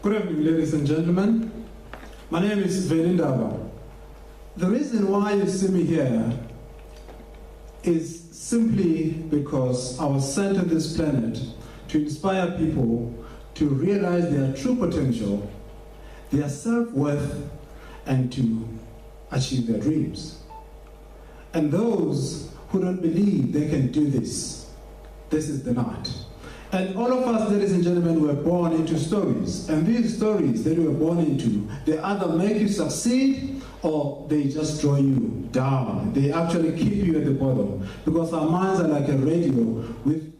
Good evening, ladies and gentlemen. My name is Veli Ndaba. The reason why you see me here is simply because I was sent on this planet to inspire people to realize their true potential, their self-worth, and to achieve their dreams. And those who don't believe they can do this, this is the night. And all of us, ladies and gentlemen, were born into stories. And these stories that we were born into, they either make you succeed or they just draw you down. They actually keep you at the bottom. Because our minds are like a radio with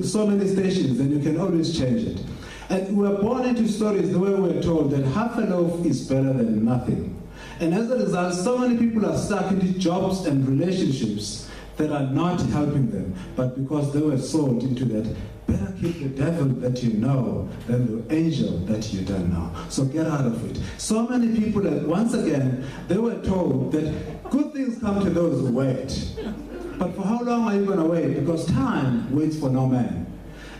so many stations, and you can always change it. And we were born into stories the way we were told that half a loaf is better than nothing. And as a result, so many people are stuck into jobs and relationships that are not helping them, but because they were sold into that, better keep the devil that you know than the angel that you don't know. So get out of it. So many people, once again, they were told that good things come to those who wait. But for how long are you going to wait? Because time waits for no man.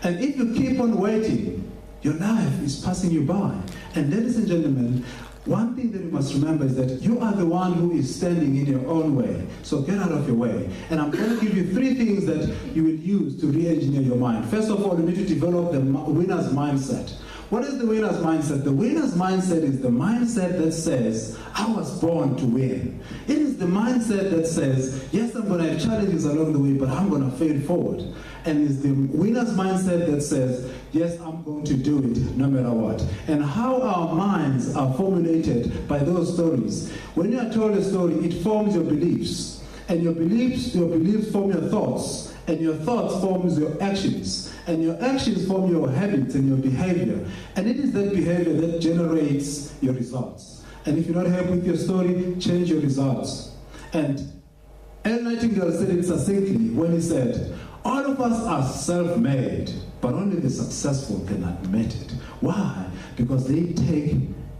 And if you keep on waiting, your life is passing you by. And ladies and gentlemen, one thing that you must remember is that you are the one who is standing in your own way. So get out of your way. And I'm going to give you 3 things that you will use to re-engineer your mind. First of all, you need to develop the winner's mindset. What is the winner's mindset? The winner's mindset is the mindset that says, I was born to win. It is the mindset that says, yes, I'm going to have challenges along the way, but I'm going to fail forward. And it's the winner's mindset that says, yes, I'm going to do it no matter what. And how our minds are formulated by those stories. When you are told a story, it forms your beliefs. And your beliefs form your thoughts. And your thoughts forms your actions. And your actions form your habits and your behavior. And it is that behavior that generates your results. And if you're not happy with your story, change your results. And L. Nightingale said it succinctly when he said, all of us are self-made, but only the successful can admit it. Why? Because they take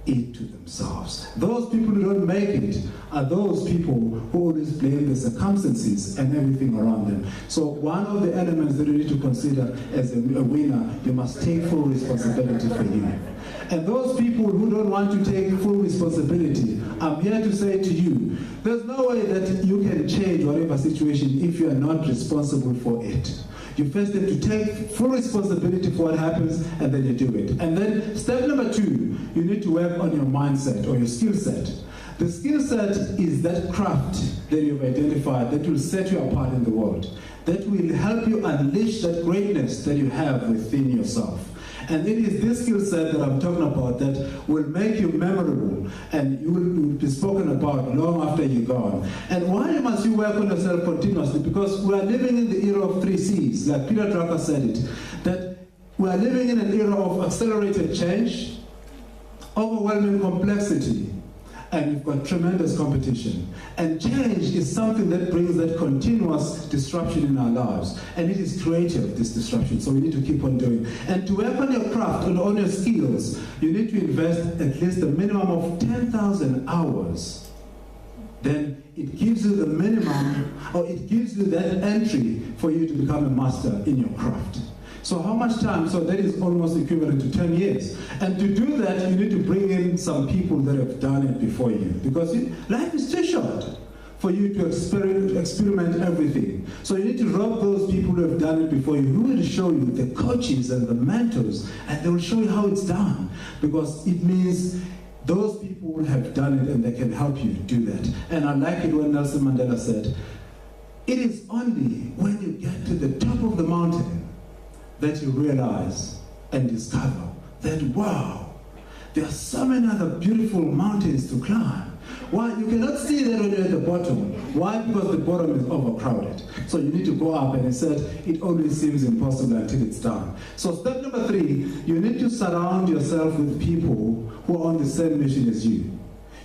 it to themselves. Those people who don't make it are those people who always blame the circumstances and everything around them. So one of the elements that you need to consider as a winner, you must take full responsibility for you. And those people who don't want to take full responsibility, I'm here to say to you, there's no way that you can change whatever situation if you are not responsible for it. You first have to take full responsibility for what happens, and then you do it. And then step number 2, you need to work on your mindset or your skill set. The skill set is that craft that you've identified that will set you apart in the world, that will help you unleash that greatness that you have within yourself. And it is this skill set that I'm talking about that will make you memorable, and you will be spoken about long after you're gone. And why must you work on yourself continuously? Because we are living in the era of 3 C's, like Peter Drucker said it, that we are living in an era of accelerated change, overwhelming complexity, and we've got tremendous competition. And change is something that brings that continuous disruption in our lives. And it is creative, this disruption, so we need to keep on doing. And to work on your craft and on your skills, you need to invest at least a minimum of 10,000 hours. Then it gives you the minimum, or it gives you that entry for you to become a master in your craft. So how much time? So that is almost equivalent to 10 years. And to do that, you need to bring in some people that have done it before you. Because life is too short for you to experiment everything. So you need to rob those people who have done it before you, who will show you, the coaches and the mentors, and they will show you how it's done. Because it means those people will have done it and they can help you do that. And I like it when Nelson Mandela said, it is only when you get to the top of the mountain that you realize and discover that, wow, there are so many other beautiful mountains to climb. Why? You cannot see that when you're at the bottom. Why? Because the bottom is overcrowded. So you need to go up, and he said, it always seems impossible until it's done. So step number 3, you need to surround yourself with people who are on the same mission as you.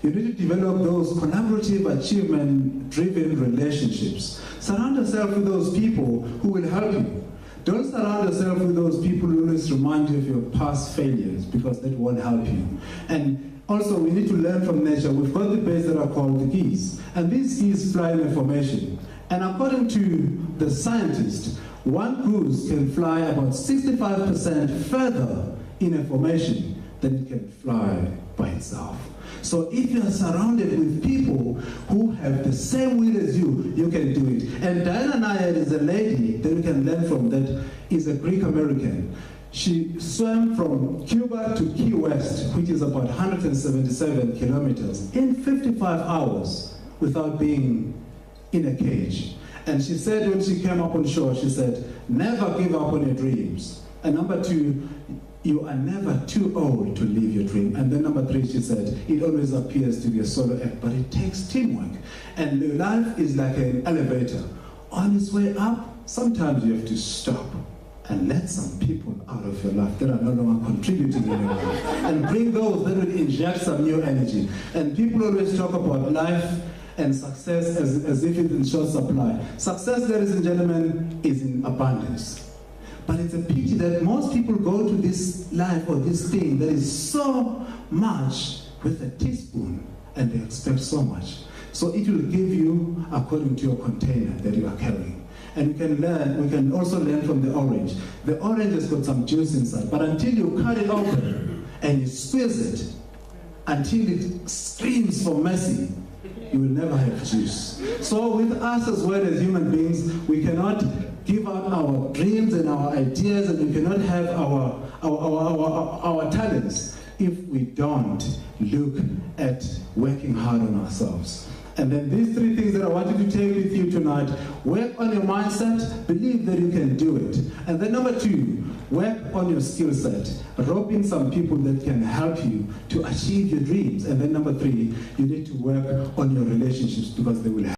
You need to develop those collaborative, achievement-driven relationships. Surround yourself with those people who will help you. Don't surround yourself with those people who always remind you of your past failures, because that won't help you. And also, we need to learn from nature. We've got the birds that are called the geese. And these geese fly in a formation. And according to the scientist, one goose can fly about 65% further in a formation, then it can fly by itself. So if you are surrounded with people who have the same will as you, you can do it. And Diana Nayar is a lady that you can learn from, that is a Greek American. She swam from Cuba to Key West, which is about 177 kilometers, in 55 hours without being in a cage. And she said when she came up on shore, she said, never give up on your dreams. And number two, you are never too old to live your dream. And then number three, she said, it always appears to be a solo act, but it takes teamwork. And your life is like an elevator. On its way up, sometimes you have to stop and let some people out of your life that are no longer contributing in your life, and bring those that will inject some new energy. And people always talk about life and success as if it's in short supply. Success, ladies and gentlemen, is in abundance. But it's a pity that most people go to this life or this thing that is so much with a teaspoon, and they expect so much. So it will give you according to your container that you are carrying. And we can also learn from the orange. The orange has got some juice inside, but until you cut it open and you squeeze it until it screams for mercy, you will never have juice. So with us as well as human beings, we cannot give out our dreams and our ideas, and we cannot have our talents if we don't look at working hard on ourselves. And then these three things that I want you to take with you tonight: work on your mindset, believe that you can do it. And then number two, work on your skill set. Rope in some people that can help you to achieve your dreams. And then number three, you need to work on your relationships, because they will help.